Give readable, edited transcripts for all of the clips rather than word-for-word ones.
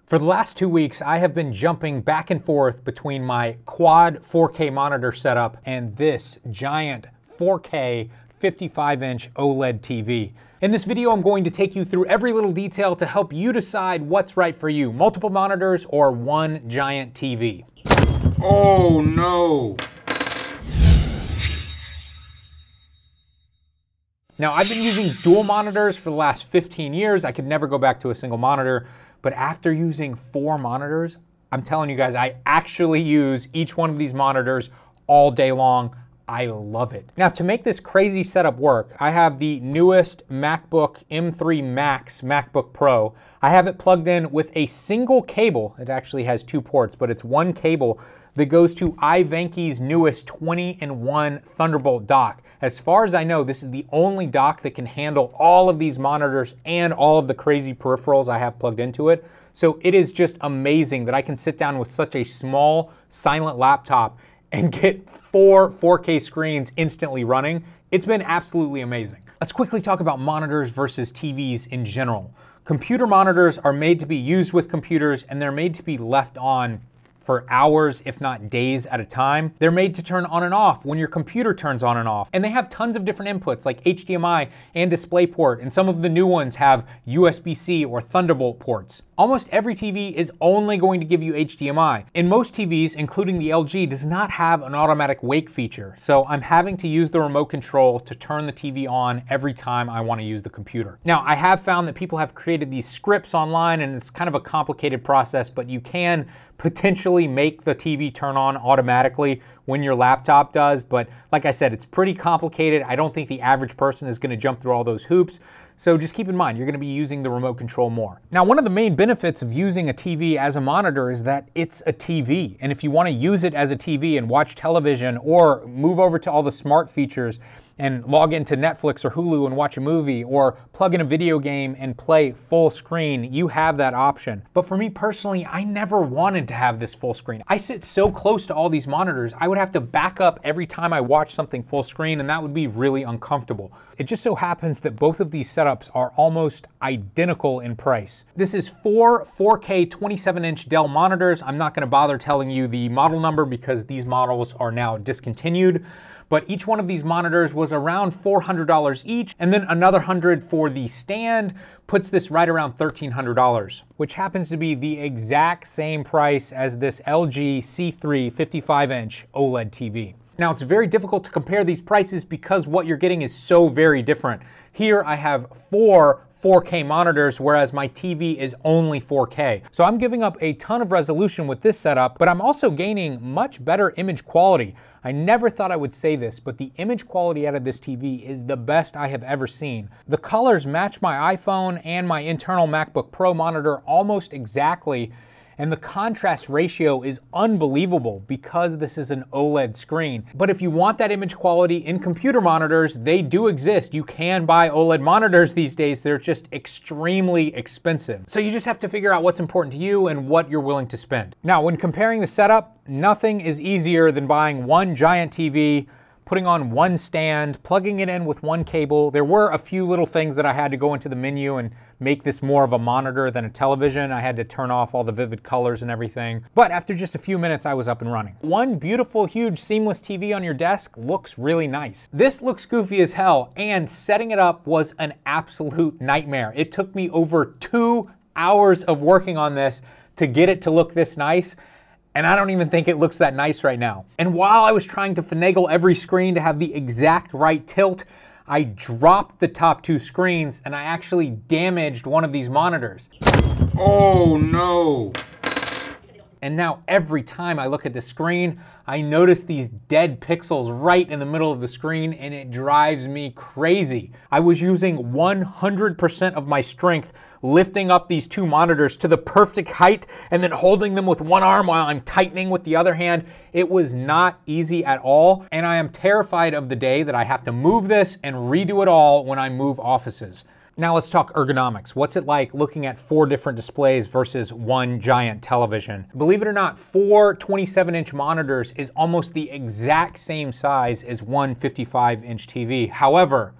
For the last 2 weeks, I have been jumping back and forth between my quad 4K monitor setup and this giant 4K 55-inch OLED TV. In this video, I'm going to take you through every little detail to help you decide what's right for you, multiple monitors or one giant TV. Oh no! Now, I've been using dual monitors for the last 15 years. I could never go back to a single monitor, but after using 4 monitors, I'm telling you guys, I actually use each one of these monitors all day long. I love it. Now, to make this crazy setup work, I have the newest MacBook M3 Max MacBook Pro. I have it plugged in with a single cable. It actually has 2 ports, but it's one cable that goes to iVanke's newest 20-in-1 Thunderbolt dock. As far as I know, this is the only dock that can handle all of these monitors and all of the crazy peripherals I have plugged into it. So it is just amazing that I can sit down with such a small, silent laptop and get 4 4K screens instantly running. It's been absolutely amazing. Let's quickly talk about monitors versus TVs in general. Computer monitors are made to be used with computers, and they're made to be left on for hours, if not days at a time. They're made to turn on and off when your computer turns on and off. And they have tons of different inputs like HDMI and DisplayPort, and some of the new ones have USB-C or Thunderbolt ports. Almost every TV is only going to give you HDMI. And most TVs, including the LG, does not have an automatic wake feature. So I'm having to use the remote control to turn the TV on every time I want to use the computer. Now, I have found that people have created these scripts online, and it's kind of a complicated process, but you can potentially make the TV turn on automatically when your laptop does. But like I said, it's pretty complicated. I don't think the average person is going to jump through all those hoops. So just keep in mind, you're going to be using the remote control more. Now, one of the main benefits of using a TV as a monitor is that it's a TV. And if you want to use it as a TV and watch television or move over to all the smart features and log into Netflix or Hulu and watch a movie, or plug in a video game and play full screen, you have that option. But for me personally, I never wanted to have this full screen. I sit so close to all these monitors, I would have to back up every time I watch something full screen, and that would be really uncomfortable. It just so happens that both of these setups are almost identical in price. This is 4 4K 27-inch Dell monitors. I'm not gonna bother telling you the model number because these models are now discontinued, but each one of these monitors was around $400 each, and then another $100 for the stand puts this right around $1,300, which happens to be the exact same price as this LG C3 55-inch OLED TV. Now, it's very difficult to compare these prices because what you're getting is so very different. Here I have 4 4K monitors, whereas my TV is only 4K. So I'm giving up a ton of resolution with this setup, but I'm also gaining much better image quality. I never thought I would say this, but the image quality out of this TV is the best I have ever seen. The colors match my iPhone and my internal MacBook Pro monitor almost exactly, and the contrast ratio is unbelievable because this is an OLED screen. But if you want that image quality in computer monitors, they do exist. You can buy OLED monitors these days. They're just extremely expensive. So you just have to figure out what's important to you and what you're willing to spend. Now, when comparing the setup, nothing is easier than buying one giant TV, putting on one stand, plugging it in with one cable. There were a few little things that I had to go into the menu and make this more of a monitor than a television. I had to turn off all the vivid colors and everything. But after just a few minutes, I was up and running. One beautiful, huge, seamless TV on your desk looks really nice. This looks goofy as hell, and setting it up was an absolute nightmare. It took me over 2 hours of working on this to get it to look this nice. And I don't even think it looks that nice right now. And while I was trying to finagle every screen to have the exact right tilt, I dropped the top 2 screens and I actually damaged one of these monitors. Oh no! And now every time I look at the screen, I notice these dead pixels right in the middle of the screen, and it drives me crazy. I was using 100% of my strength lifting up these 2 monitors to the perfect height and then holding them with one arm while I'm tightening with the other hand. It was not easy at all, and I am terrified of the day that I have to move this and redo it all when I move offices. Now let's talk ergonomics. What's it like looking at 4 different displays versus one giant television? Believe it or not, 4 27-inch monitors is almost the exact same size as one 55-inch TV. However,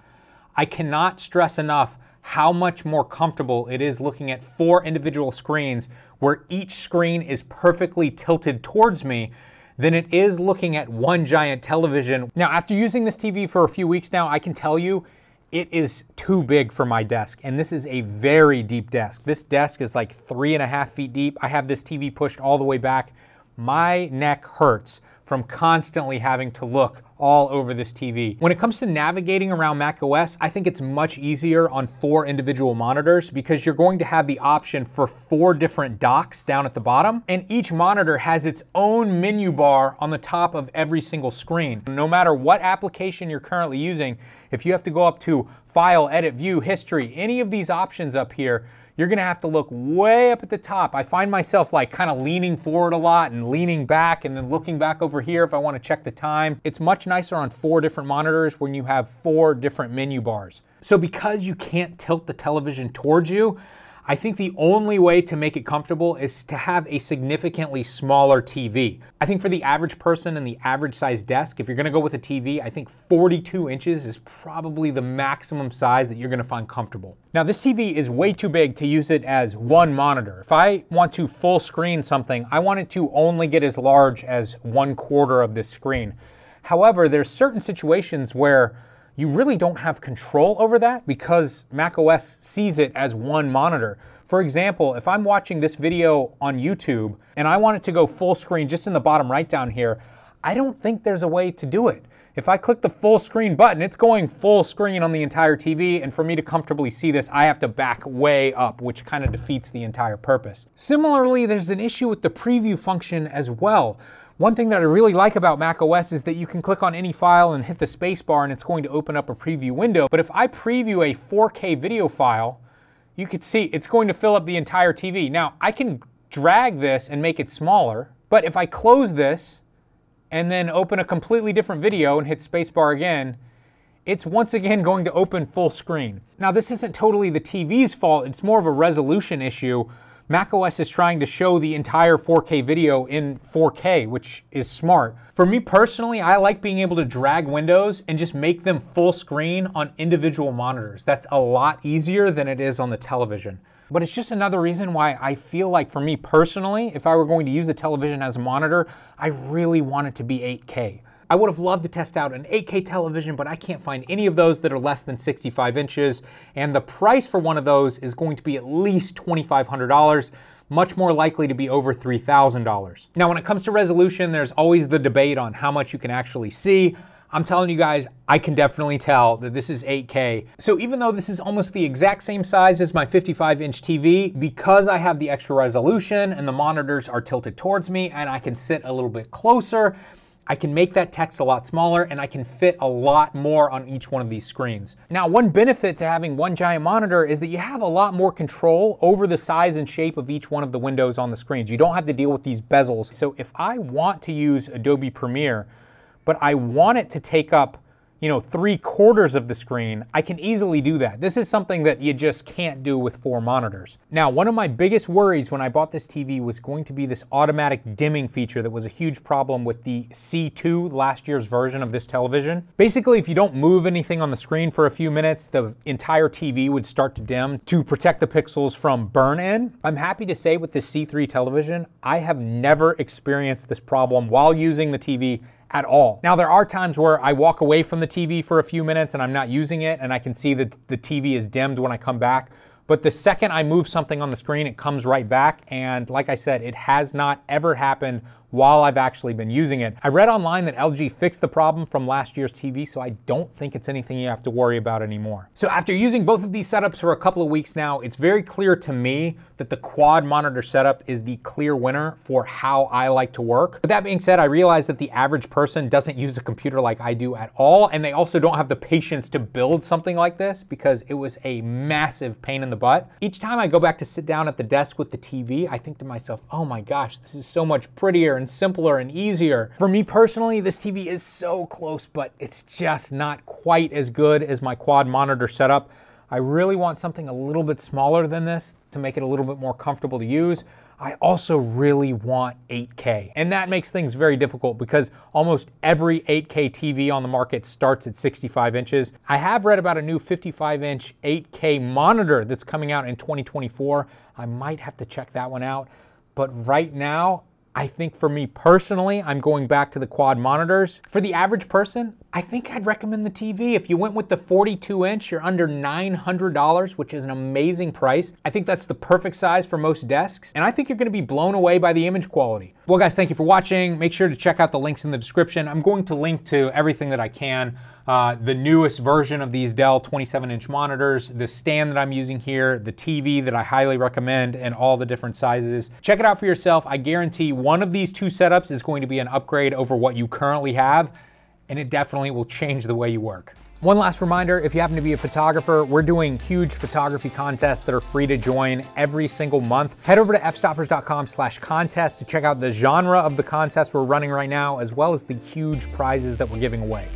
I cannot stress enough how much more comfortable it is looking at 4 individual screens where each screen is perfectly tilted towards me than it is looking at one giant television. Now, after using this TV for a few weeks now, I can tell you it is too big for my desk, and this is a very deep desk. This desk is like 3.5 feet deep. I have this TV pushed all the way back. My neck hurts from constantly having to look all over this TV. When it comes to navigating around macOS, I think it's much easier on 4 individual monitors because you're going to have the option for 4 different docks down at the bottom, and each monitor has its own menu bar on the top of every single screen. No matter what application you're currently using, if you have to go up to File, Edit, View, History, any of these options up here, you're gonna have to look way up at the top. I find myself like kind of leaning forward a lot and leaning back and then looking back over here if I wanna check the time. It's much nicer on 4 different monitors when you have 4 different menu bars. So because you can't tilt the television towards you, I think the only way to make it comfortable is to have a significantly smaller TV. I think for the average person and the average size desk, if you're gonna go with a TV, I think 42 inches is probably the maximum size that you're gonna find comfortable. Now this TV is way too big to use it as one monitor. If I want to full screen something, I want it to only get as large as 1/4 of this screen. However, there's certain situations where you really don't have control over that because macOS sees it as one monitor. For example, if I'm watching this video on YouTube and I want it to go full screen just in the bottom right down here, I don't think there's a way to do it. If I click the full screen button, it's going full screen on the entire TV, and for me to comfortably see this, I have to back way up, which kind of defeats the entire purpose. Similarly, there's an issue with the preview function as well. One thing that I really like about macOS is that you can click on any file and hit the space bar and it's going to open up a preview window. But if I preview a 4K video file, you can see it's going to fill up the entire TV. Now, I can drag this and make it smaller, but if I close this and then open a completely different video and hit spacebar again, it's once again going to open full screen. Now, this isn't totally the TV's fault, it's more of a resolution issue. macOS is trying to show the entire 4K video in 4K, which is smart. For me personally, I like being able to drag windows and just make them full screen on individual monitors. That's a lot easier than it is on the television. But it's just another reason why I feel like for me personally, if I were going to use a television as a monitor, I really want it to be 8K. I would have loved to test out an 8K television, but I can't find any of those that are less than 65 inches. And the price for one of those is going to be at least $2,500, much more likely to be over $3,000. Now, when it comes to resolution, there's always the debate on how much you can actually see. I'm telling you guys, I can definitely tell that this is 8K. So even though this is almost the exact same size as my 55-inch TV, because I have the extra resolution and the monitors are tilted towards me and I can sit a little bit closer, I can make that text a lot smaller and I can fit a lot more on each one of these screens. Now, one benefit to having one giant monitor is that you have a lot more control over the size and shape of each one of the windows on the screens. You don't have to deal with these bezels. So if I want to use Adobe Premiere, but I want it to take up, 3/4 of the screen, I can easily do that. This is something that you just can't do with 4 monitors. Now, one of my biggest worries when I bought this TV was going to be this automatic dimming feature that was a huge problem with the C2, last year's version of this television. Basically, if you don't move anything on the screen for a few minutes, the entire TV would start to dim to protect the pixels from burn-in. I'm happy to say with this C3 television, I have never experienced this problem while using the TV at all. Now, there are times where I walk away from the TV for a few minutes and I'm not using it and I can see that the TV is dimmed when I come back. But the second I move something on the screen, it comes right back. And like I said, it has not ever happened while I've actually been using it. I read online that LG fixed the problem from last year's TV, so I don't think it's anything you have to worry about anymore. So after using both of these setups for a couple of weeks now, it's very clear to me that the quad monitor setup is the clear winner for how I like to work. But that being said, I realize that the average person doesn't use a computer like I do at all, and they also don't have the patience to build something like this because it was a massive pain in the butt. Each time I go back to sit down at the desk with the TV, I think to myself, oh my gosh, this is so much prettier and simpler and easier. For me personally, this TV is so close, but it's just not quite as good as my quad monitor setup. I really want something a little bit smaller than this to make it a little bit more comfortable to use. I also really want 8K. And that makes things very difficult because almost every 8K TV on the market starts at 65 inches. I have read about a new 55-inch 8K monitor that's coming out in 2024. I might have to check that one out. But right now, I think for me personally, I'm going back to the quad monitors. For the average person, I think I'd recommend the TV. If you went with the 42-inch, you're under $900, which is an amazing price. I think that's the perfect size for most desks, and I think you're gonna be blown away by the image quality. Well guys, thank you for watching. Make sure to check out the links in the description. I'm going to link to everything that I can. The newest version of these Dell 27-inch monitors, the stand that I'm using here, the TV that I highly recommend, and all the different sizes. Check it out for yourself. I guarantee one of these two setups is going to be an upgrade over what you currently have, and it definitely will change the way you work. One last reminder, if you happen to be a photographer, we're doing huge photography contests that are free to join every single month. Head over to fstoppers.com/contest to check out the genre of the contest we're running right now, as well as the huge prizes that we're giving away.